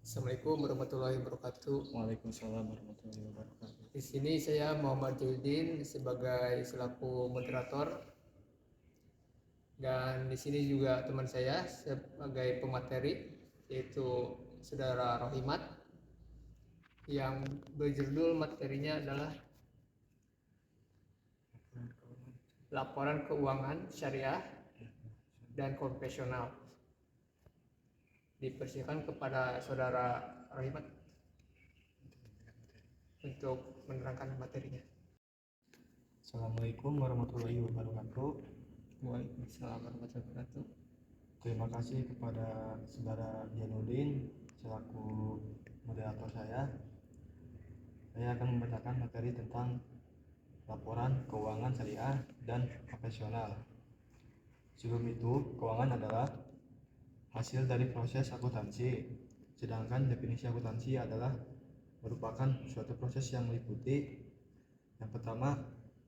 Assalamualaikum warahmatullahi wabarakatuh. Waalaikumsalam warahmatullahi wabarakatuh. Di sini saya Muhammad Julidin sebagai selaku moderator, dan di sini juga teman saya sebagai pemateri, yaitu Saudara Rohimat, yang berjudul materinya adalah Laporan Keuangan Syariah dan Konvensional. Dipersilakan kepada Saudara Rohimat untuk menerangkan materinya. Assalamualaikum warahmatullahi wabarakatuh. Waalaikumsalam warahmatullahi wabarakatuh. Terima kasih kepada Saudara Janudin selaku moderator saya. Saya akan membacakan materi tentang laporan keuangan syariah dan konvensional. Sebelum itu, keuangan adalah hasil dari proses akuntansi, sedangkan definisi akuntansi adalah merupakan suatu proses yang meliputi yang pertama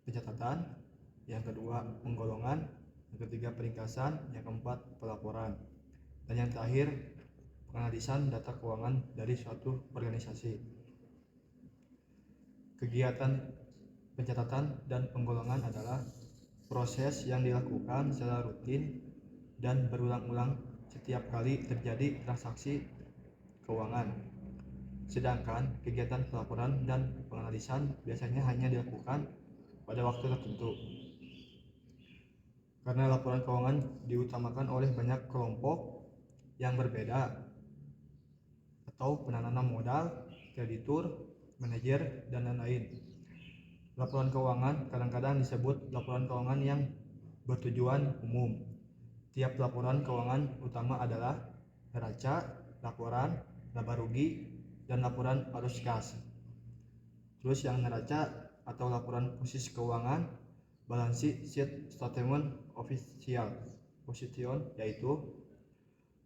pencatatan, yang kedua penggolongan, yang ketiga peringkasan, yang keempat pelaporan, dan yang terakhir penganalisan data keuangan dari suatu organisasi. Kegiatan pencatatan dan penggolongan adalah proses yang dilakukan secara rutin dan berulang-ulang setiap kali terjadi transaksi keuangan. Sedangkan kegiatan pelaporan dan penganalisan biasanya hanya dilakukan pada waktu tertentu. Karena laporan keuangan diutamakan oleh banyak kelompok yang berbeda atau penanam modal, kreditur, manajer, dan lain-lain. Laporan keuangan kadang-kadang disebut laporan keuangan yang bertujuan umum. Tiap laporan keuangan utama adalah neraca, laporan laba rugi, dan laporan arus kas. Terus yang neraca atau laporan posisi keuangan, balance sheet statement official position, yaitu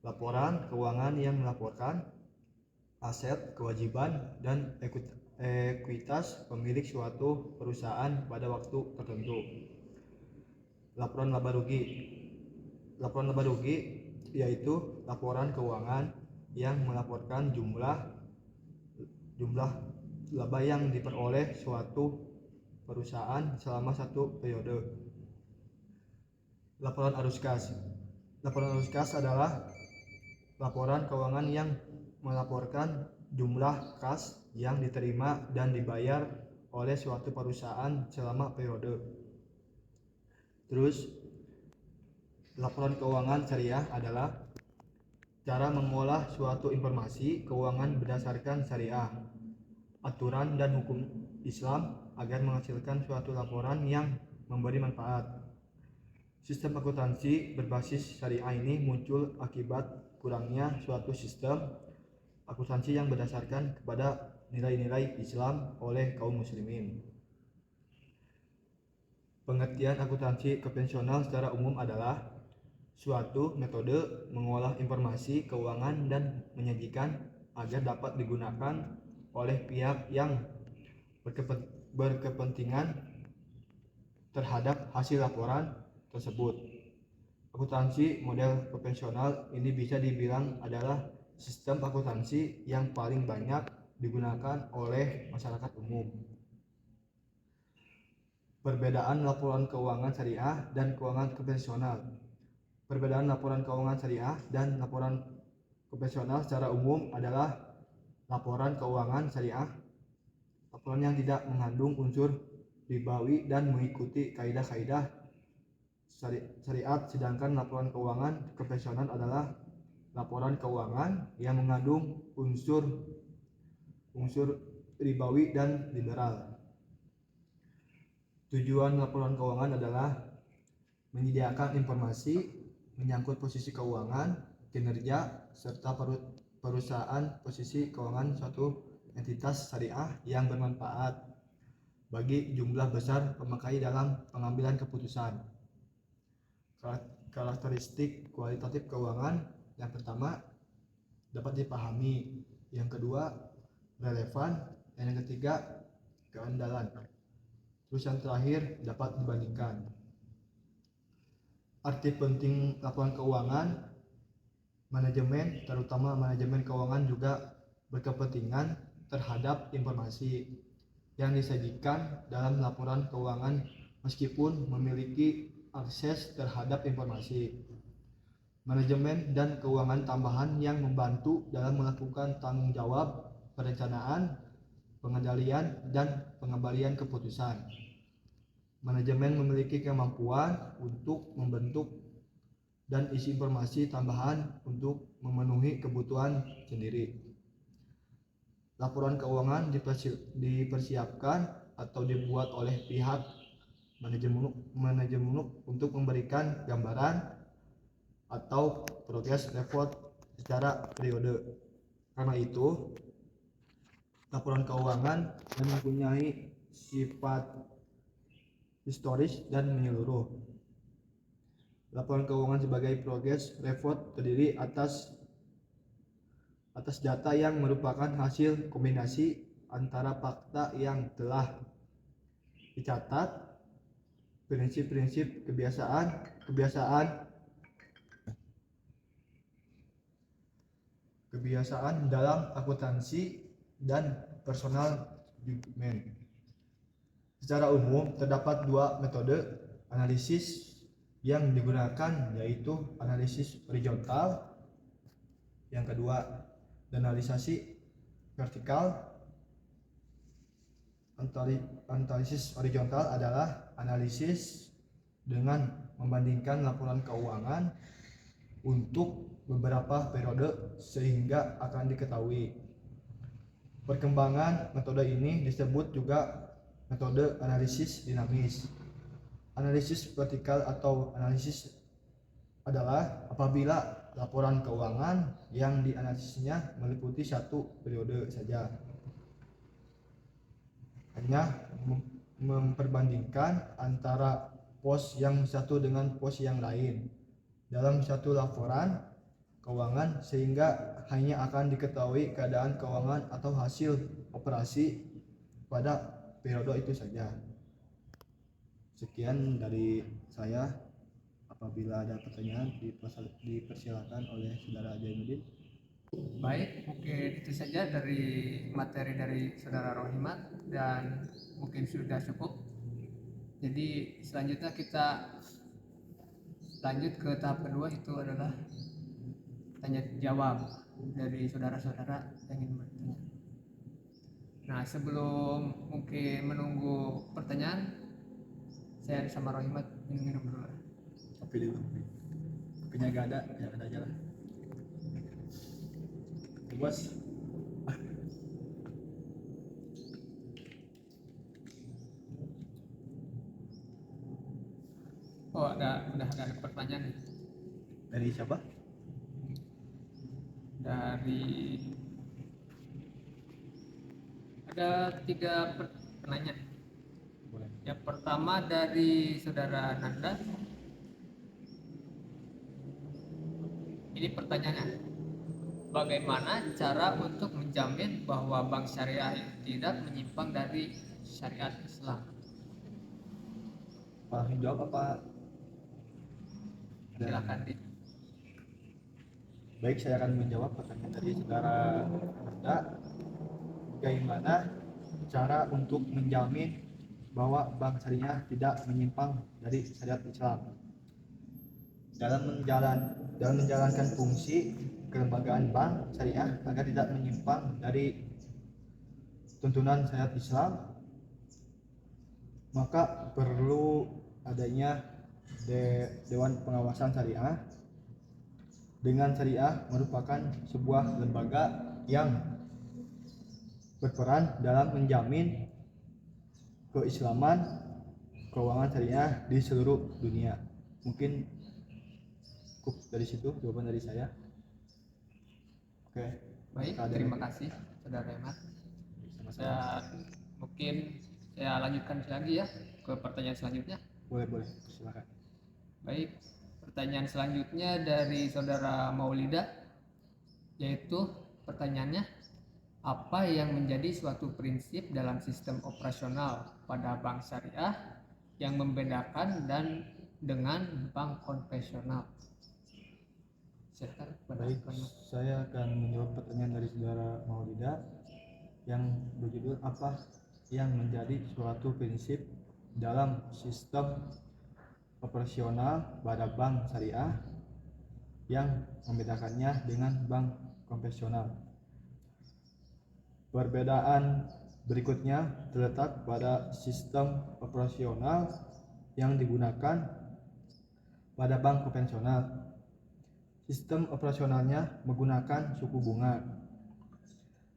laporan keuangan yang melaporkan aset, kewajiban, dan ekuitas pemilik suatu perusahaan pada waktu tertentu. Laporan laba rugi yaitu laporan keuangan yang melaporkan jumlah laba yang diperoleh suatu perusahaan selama satu periode. Laporan arus kas adalah laporan keuangan yang melaporkan jumlah kas yang diterima dan dibayar oleh suatu perusahaan selama periode. Terus laporan keuangan syariah adalah cara mengolah suatu informasi keuangan berdasarkan syariah, aturan dan hukum Islam agar menghasilkan suatu laporan yang memberi manfaat. Sistem akuntansi berbasis syariah ini muncul akibat kurangnya suatu sistem akuntansi yang berdasarkan kepada nilai-nilai Islam oleh kaum muslimin. Pengertian akuntansi konvensional secara umum adalah suatu metode mengolah informasi keuangan dan menyajikan agar dapat digunakan oleh pihak yang berkepentingan terhadap hasil laporan tersebut. Akuntansi model konvensional ini bisa dibilang adalah sistem akuntansi yang paling banyak digunakan oleh masyarakat umum. Perbedaan laporan keuangan syariah dan keuangan konvensional. Perbedaan laporan keuangan syariah dan laporan konvensional secara umum adalah laporan keuangan syariah, laporan yang tidak mengandung unsur ribawi dan mengikuti kaidah-kaidah syariat, sedangkan laporan keuangan konvensional adalah laporan keuangan yang mengandung unsur ribawi dan liberal. Tujuan laporan keuangan adalah menyediakan informasi menyangkut posisi keuangan, kinerja, serta perusahaan posisi keuangan suatu entitas syariah yang bermanfaat bagi jumlah besar pemakai dalam pengambilan keputusan. Karakteristik kualitatif keuangan: yang pertama, dapat dipahami; yang kedua, relevan; dan yang ketiga, keandalan. Terus yang terakhir, dapat dibandingkan. Arti penting laporan keuangan: manajemen, terutama manajemen keuangan, juga berkepentingan terhadap informasi yang disajikan dalam laporan keuangan meskipun memiliki akses terhadap informasi. Manajemen dan keuangan tambahan yang membantu dalam melakukan tanggung jawab perencanaan, pengendalian, dan pengembalian keputusan. Manajemen memiliki kemampuan untuk membentuk dan isi informasi tambahan untuk memenuhi kebutuhan sendiri. Laporan keuangan dipersiapkan atau dibuat oleh pihak manajemen untuk memberikan gambaran atau progress report secara periode. Karena itu, laporan keuangan mempunyai sifat historis dan menyeluruh. Laporan keuangan sebagai progress report terdiri atas data yang merupakan hasil kombinasi antara fakta yang telah dicatat, prinsip-prinsip kebiasaan dalam akuntansi dan personal judgment. Secara umum terdapat dua metode analisis yang digunakan, yaitu analisis horizontal, yang kedua analisasi vertikal. Analisis horizontal adalah analisis dengan membandingkan laporan keuangan untuk beberapa periode sehingga akan diketahui perkembangan. Metode ini disebut juga metode analisis dinamis. Analisis vertikal atau analisis adalah apabila laporan keuangan yang dianalisisnya meliputi satu periode saja, hanya memperbandingkan antara pos yang satu dengan pos yang lain dalam satu laporan keuangan sehingga hanya akan diketahui keadaan keuangan atau hasil operasi pada periode itu saja. Sekian dari saya. Apabila ada pertanyaan dipersilakan oleh saudara Jainuddin. Baik, mungkin itu saja dari materi dari saudara Rohimat dan mungkin sudah cukup. Jadi selanjutnya kita lanjut ke tahap kedua, itu adalah tanya jawab dari saudara-saudara yang ingin bertanya. Nah, sebelum mungkin menunggu pertanyaan, saya sama Rohimat minum dulu. Kopi dulu. Kopinya gak ada, ya ada aja lah. Bos. Oh, udah ada pertanyaan. Dari siapa? Ada 3 pertanyaan. Boleh. Yang pertama dari saudara Nanda. Ini pertanyaannya, bagaimana cara untuk menjamin bahwa bank syariah tidak menyimpang dari syariat Islam? Pak jawab apa? Silakan. Baik, saya akan menjawab pertanyaan dari saudara Anda. Bagaimana cara untuk menjamin bahwa bank syariah tidak menyimpang dari syariat Islam dalam menjalankan fungsi kelembagaan bank syariah agar tidak menyimpang dari tuntunan syariat Islam? Maka perlu adanya Dewan Pengawasan Syariah. Dengan syariah merupakan sebuah lembaga yang berperan dalam menjamin keislaman keuangan syariah di seluruh dunia. Mungkin cukup dari situ jawaban dari saya. Oke. Baik, terima kasih saudara Hemat. Dan mungkin saya lanjutkan lagi ya ke pertanyaan selanjutnya. Boleh, silakan. Baik, pertanyaan selanjutnya dari saudara Maulida, yaitu pertanyaannya, apa yang menjadi suatu prinsip dalam sistem operasional pada bank syariah yang membedakan dan dengan bank konvensional? Silakan. Baik, saya akan menjawab pertanyaan dari saudara Maulida. yang berjudul apa yang menjadi suatu prinsip dalam sistem operasional pada bank syariah yang membedakannya dengan bank konvensional. Perbedaan berikutnya terletak pada sistem operasional yang digunakan pada bank konvensional. Sistem operasionalnya menggunakan suku bunga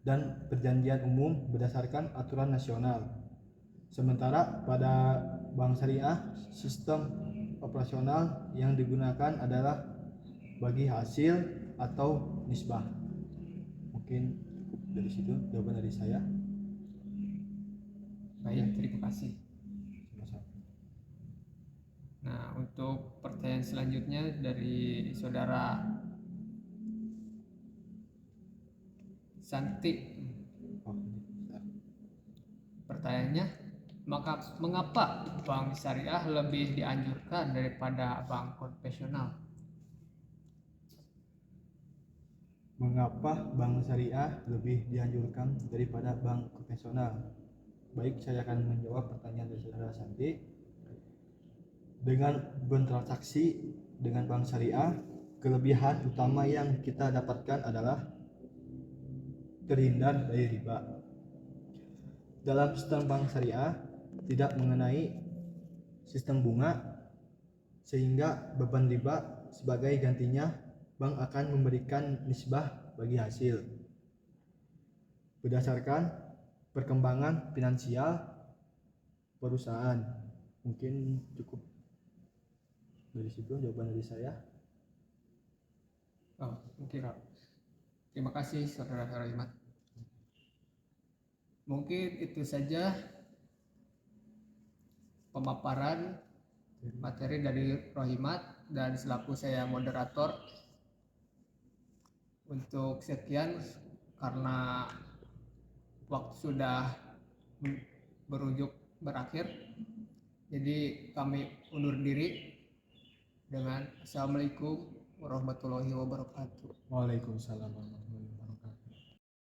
dan perjanjian umum berdasarkan aturan nasional. Sementara pada bank syariah, sistem operasional yang digunakan adalah bagi hasil atau nisbah. Mungkin dari situ jawaban dari saya. Baik, terima kasih. Sama-sama. Nah, untuk pertanyaan selanjutnya dari saudara Santi. Oh, bentar. Pertanyaannya, mengapa bank syariah lebih dianjurkan daripada bank konvensional? Mengapa bank syariah lebih dianjurkan daripada bank konvensional? Baik, saya akan menjawab pertanyaan dari saudara Santi. Dengan bertransaksi dengan bank syariah, kelebihan utama yang kita dapatkan adalah terhindar dari riba. Dalam sistem bank syariah tidak mengenai sistem bunga, sehingga beban riba sebagai gantinya bank akan memberikan nisbah bagi hasil berdasarkan perkembangan finansial perusahaan. Mungkin cukup dari situ jawaban dari saya. Oh, mungkin. Terima kasih saudara Rohimat. Mungkin itu saja pemaparan materi dari Rohimat, dan selaku saya moderator untuk sekian, karena waktu sudah berakhir, jadi kami undur diri dengan Assalamualaikum warahmatullahi wabarakatuh. Waalaikumsalam.